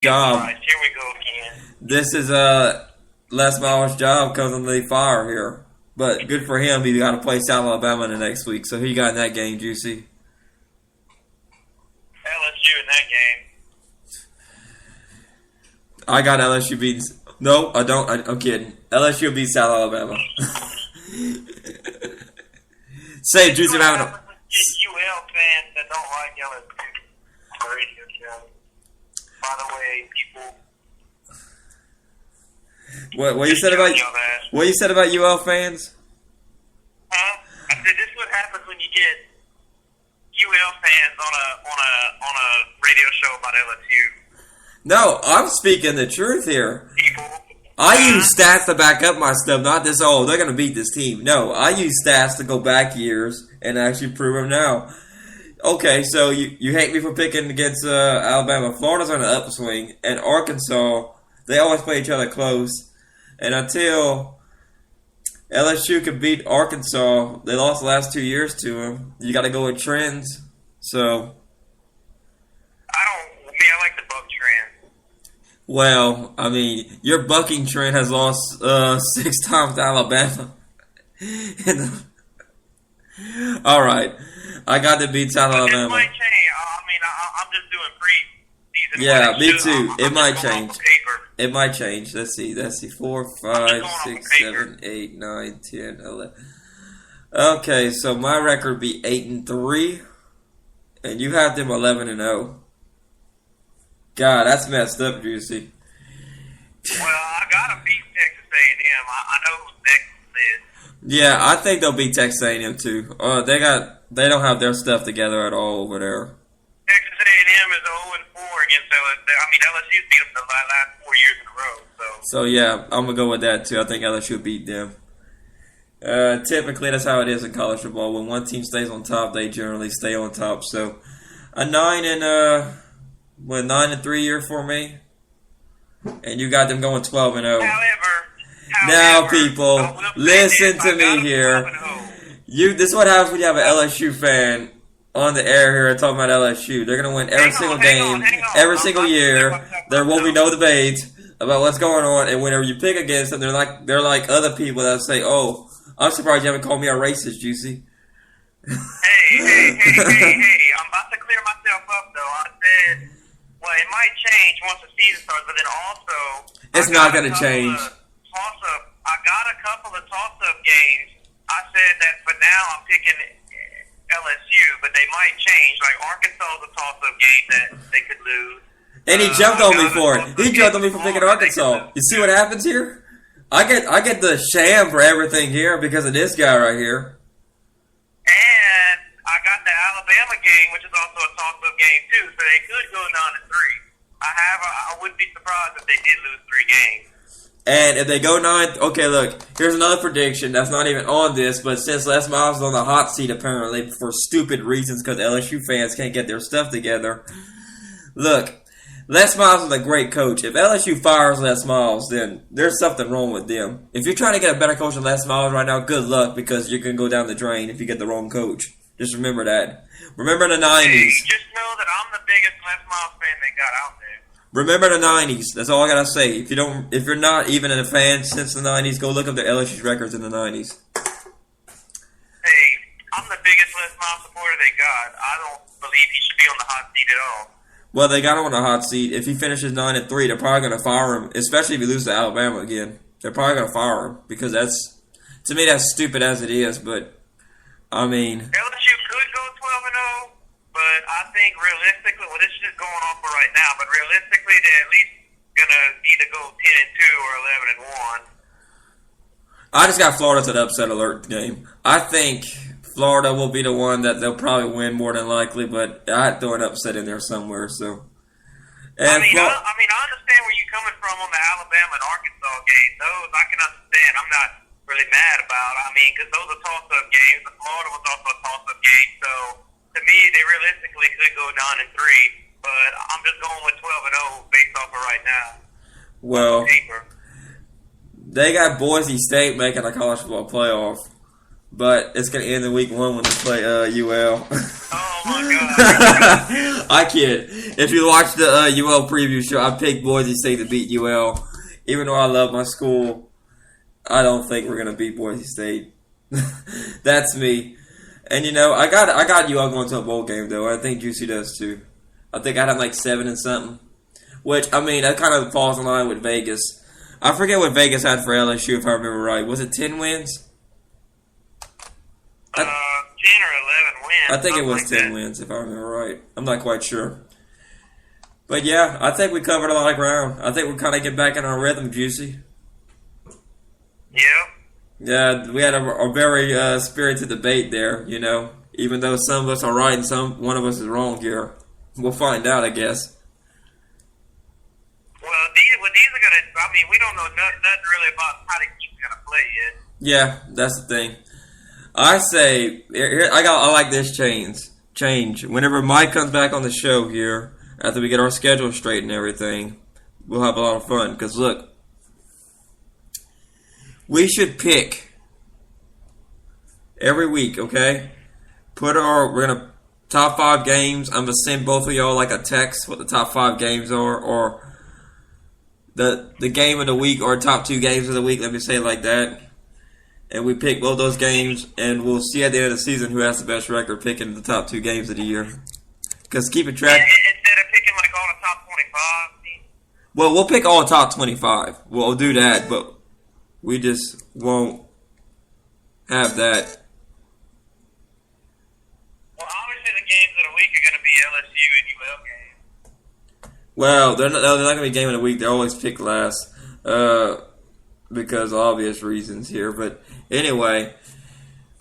job. Christ, here we go again. This is Les Miles' job because of the fire here. But good for him. He got to play South Alabama the next week. So who you got in that game, Juicy? LSU in that game. I got LSU beating. No, I don't. I'm kidding. LSU beat South Alabama. Say, Juicy, I'm having a... UL fans that don't like LSU on the radio show. By the way, people... What you said about UL fans? Huh? I said this is what happens when you get UL fans on a radio show about LSU. No, I'm speaking the truth here. People. I use stats to back up my stuff, not this, oh, they're going to beat this team. No, I use stats to go back years and actually prove them now. Okay, so you hate me for picking against Alabama. Florida's on an upswing, and Arkansas, they always play each other close. And until LSU could beat Arkansas, they lost the last 2 years to them. You got to go with trends. So I like the buck trend. Well, I mean, your bucking trend has lost 6 times to Alabama. All right, I got to beat South Alabama. It might change. I mean, I'm just doing pre-season. Yeah, me too. I'm it might just going change. off of paper. It might change. Let's see. 4, 5, 6, 7, 8, 9, 10, 11. Okay, so my record would be 8-3, and you have them 11-0. God, that's messed up, Juicy. Well, I gotta beat Texas A&M. I know who Texas is. Yeah, I think they'll beat Texas A&M too. They don't have their stuff together at all over there. Texas A&M is 0-4 against LSU. I mean, LSU's beat them the last 4 years in a row. So yeah, I'm gonna go with that too. I think LSU will beat them. Typically, that's how it is in college football. When one team stays on top, they generally stay on top. So a 9-3 year for me, and you got them going 12-0. However, now, people, listen to me here. This is what happens when you have an LSU fan on the air here and talking about LSU. They're going to win every single game, every single year. There will be no debate about what's going on. And whenever you pick against them, they're like other people that say, "Oh, I'm surprised you haven't called me a racist, Juicy." Hey! I'm about to clear myself up, though. I said, well, it might change once the season starts, but then also, it's not going to change. I got a couple of toss-up games. I said that for now I'm picking LSU, but they might change. Like Arkansas is a toss-up game that they could lose. And he jumped on me for it. He jumped on me for picking Arkansas. You see what happens here? I get the sham for everything here because of this guy right here. And I got the Alabama game, which is also a toss-up game too, so they could go 9-3. I wouldn't be surprised if they did lose 3 games. And if they go 9, okay, look, here's another prediction that's not even on this, but since Les Miles is on the hot seat apparently for stupid reasons because LSU fans can't get their stuff together. Look, Les Miles is a great coach. If LSU fires Les Miles, then there's something wrong with them. If you're trying to get a better coach than Les Miles right now, good luck because you're going to go down the drain if you get the wrong coach. Just remember that. Remember the 90s. Hey, just know that I'm the biggest Les Miles fan they got out there. Remember the 90s. That's all I gotta say. If you're not even a fan since the 90s, go look up the LSU's records in the 90s. Hey, I'm the biggest Les Miles supporter they got. I don't believe he should be on the hot seat at all. Well, they got him on the hot seat. If he finishes 9-3, they're probably gonna fire him. Especially if he loses to Alabama again, they're probably gonna fire him because to me that's stupid as it is. But I mean, LSU could go 12-0. But I think realistically, well, this is just going on for right now, but realistically, they're at least going to either go 10-2 or 11-1. I just got Florida to the upset alert game. I think Florida will be the one that they'll probably win more than likely, but I'd throw an upset in there somewhere. So, and I understand where you're coming from on the Alabama and Arkansas game. Those I can understand. I'm not really mad about. I mean, because those are toss-up games. The Florida was also a toss-up game, so. To me, they realistically could go 9-3, but I'm just going with 12-0 based off of right now. Well, they got Boise State making a college football playoff, but it's going to end in week 1 when they play UL. Oh my God! I kid. If you watch the UL preview show, I picked Boise State to beat UL. Even though I love my school, I don't think we're gonna beat Boise State. That's me. And I got UL going to a bowl game though. I think Juicy does too. I think I had like 7 and something. Which that kind of falls in line with Vegas. I forget what Vegas had for LSU if I remember right. Was it 10 wins? 10 or 11 wins. I think it was like 10 wins if I remember right. I'm not quite sure. But yeah, I think we covered a lot of ground. I think we're kind of getting back in our rhythm, Juicy. Yeah. Yeah, we had a very spirited debate there, even though some of us are right and one of us is wrong here. We'll find out, I guess. Well, these are going to, we don't know nothing really about how the team's going to play yet. Yeah, that's the thing. I say, I like this change. Whenever Mike comes back on the show here, after we get our schedule straight and everything, we'll have a lot of fun. Because look, we should pick every week, okay? We're gonna top 5 games. I'm gonna send both of y'all like a text what the top 5 games are, or the game of the week, or top 2 games of the week. Let me say it like that. And we pick both those games, and we'll see at the end of the season who has the best record picking the top 2 games of the year. Because keeping track. Instead of picking like all the top 25 teams. Well, we'll pick all top 25. We'll do that, but we just won't have that. Well, obviously the games of the week are going to be LSU and UL games. Well, they're not going to be game of the week. They're always picked last because of obvious reasons here. But anyway,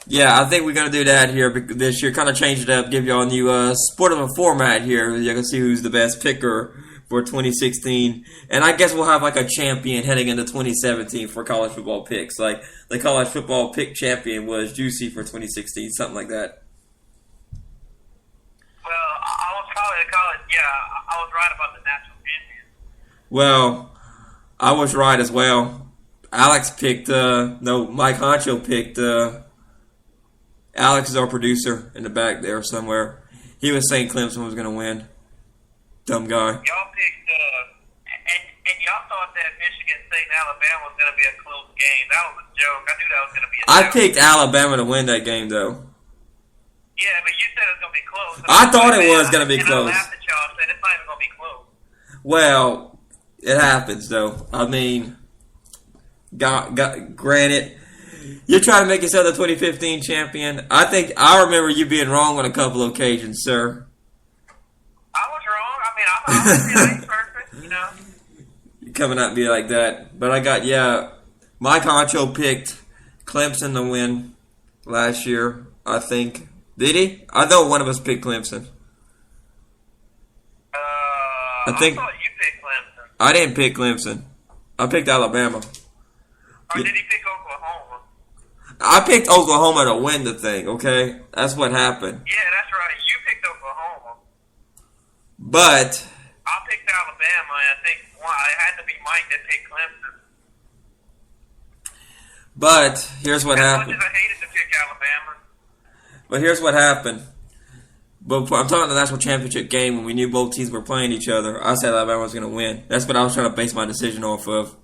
yeah, I think we're going to do that here this year. Kind of change it up, give y'all a new sport of a format here. You can see who's the best picker for 2016. And I guess we'll have like a champion heading into 2017 for college football picks. Like the college football pick champion was Juicy for 2016, something like that. Well, I was right about the national champion. Well, I was right as well. Alex picked, Mike Honcho picked, Alex is our producer in the back there somewhere. He was saying Clemson was going to win. Dumb guy. Y'all picked, and y'all thought that Michigan State and Alabama was going to be a close game. That was a joke. I knew that was going to be a joke. I picked Alabama to win that game, though. Yeah, but you said it was going to be close. I thought it was going to be close. I laughed at y'all and said it's not even going to be close. Well, it happens, though. Granted, you're trying to make yourself the 2015 champion. I remember you being wrong on a couple of occasions, sir. I was wrong. I ain't perfect, You're coming at me like that. But Mike Honcho picked Clemson to win last year, I think. Did he? I thought one of us picked Clemson. I thought you picked Clemson. I didn't pick Clemson. I picked Alabama. Or did he pick Oklahoma? I picked Oklahoma to win the thing, okay? That's what happened. Yeah, that's right. You picked Oklahoma. But I picked Alabama, and I think it had to be Mike that picked Clemson. But here's what happened. As much as I hated to pick Alabama. But here's what happened. But I'm talking the national championship game when we knew both teams were playing each other. I said Alabama was going to win. That's what I was trying to base my decision off of.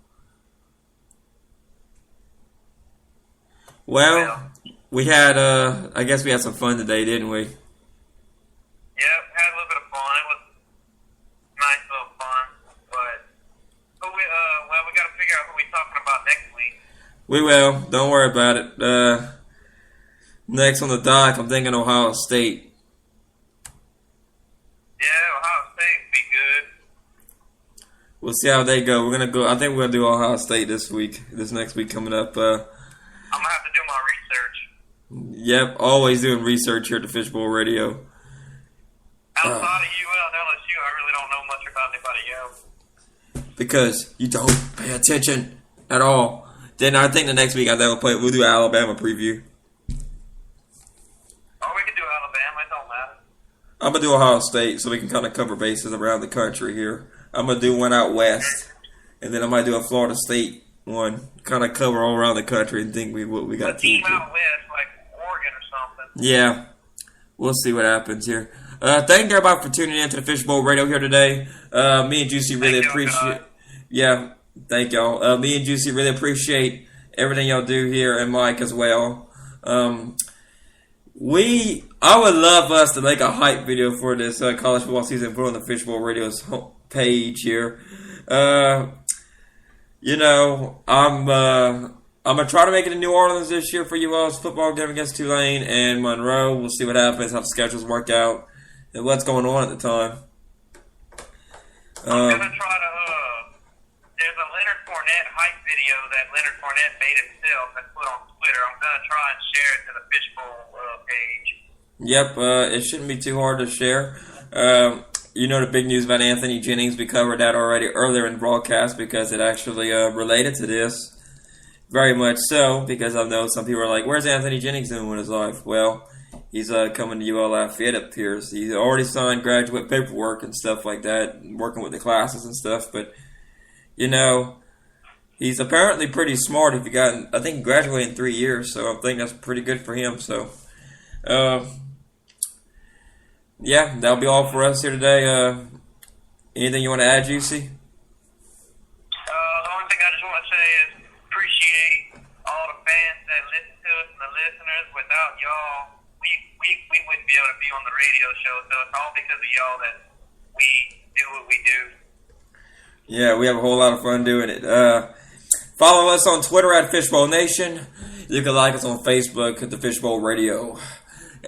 Well, we had, I guess we had some fun today, didn't we? Yep, had a little bit of fun. It was nice little fun. But, we got to figure out who we're talking about next week. We will. Don't worry about it. Next on the dock, I'm thinking Ohio State. Yeah, Ohio State would be good. We'll see how they go. I think we're gonna do Ohio State this next week coming up. I'm gonna have to do my research. Yep, always doing research here at the Fishbowl Radio. Outside of UL and LSU, I really don't know much about anybody else. Because you don't pay attention at all. Then I think the next week we'll do Alabama preview. Or we can do Alabama. It don't matter. I'm gonna do Ohio State so we can kind of cover bases around the country here. I'm gonna do one out west, and then I might do a Florida State one, kind of cover all around the country and think what we got. A team out west, like Oregon or something. Yeah, we'll see what happens here. Thank everybody for tuning in to the Fishbowl Radio here today. Me and Juicy really appreciate. Yeah, thank y'all. Me and Juicy really appreciate everything y'all do here, and Mike as well. I would love us to make a hype video for this college football season and put on the Fishbowl Radio's page here. I'm gonna try to make it in New Orleans this year for you all's football game against Tulane and Monroe. We'll see what happens, how the schedules work out, and what's going on at the time. I'm gonna try to. There's a Leonard Fournette hype video that Leonard Fournette made himself and put on Twitter. I'm gonna try and share it to the Fishbowl page. Yep, it shouldn't be too hard to share. The big news about Anthony Jennings. We covered that already earlier in the broadcast because it actually related to this. Very much so, because I know some people are like, where's Anthony Jennings doing with his life? Well, he's coming to UL Lafayette, it appears. He's already signed graduate paperwork and stuff like that, working with the classes and stuff. But, he's apparently pretty smart. I think he graduated in 3 years, so I think that's pretty good for him. So, yeah, that'll be all for us here today. Anything you want to add, Juicy? The only thing I just want to say is appreciate all the fans that listen to us and the listeners. Without y'all, we wouldn't be able to be on the radio show. So it's all because of y'all that we do what we do. Yeah, we have a whole lot of fun doing it. Follow us on Twitter at Fishbowl Nation. You can like us on Facebook at the Fishbowl Radio.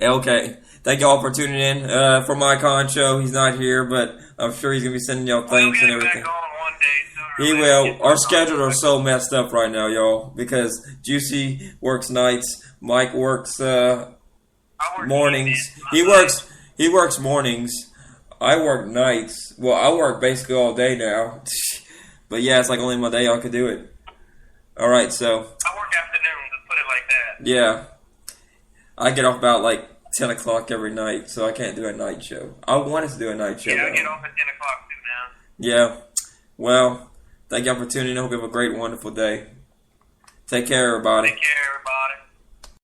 Okay. Thank y'all for tuning in. For my Concho, he's not here, but I'm sure he's going to be sending y'all thanks and everything. Back on one day he will. Our schedules are so messed up right now, y'all, because Juicy works nights, Mike works mornings. He works mornings. I work nights. Well, I work basically all day now. But yeah, it's like only my day I could do it. All right, so. I work afternoons, let's put it like that. Yeah. I get off about 10 o'clock every night, so I can't do a night show. I wanted to do a night show. Yeah, I get off at 10 o'clock too now. Yeah. Well, thank y'all for tuning in. I hope you have a great, wonderful day. Take care, everybody. Take care, everybody.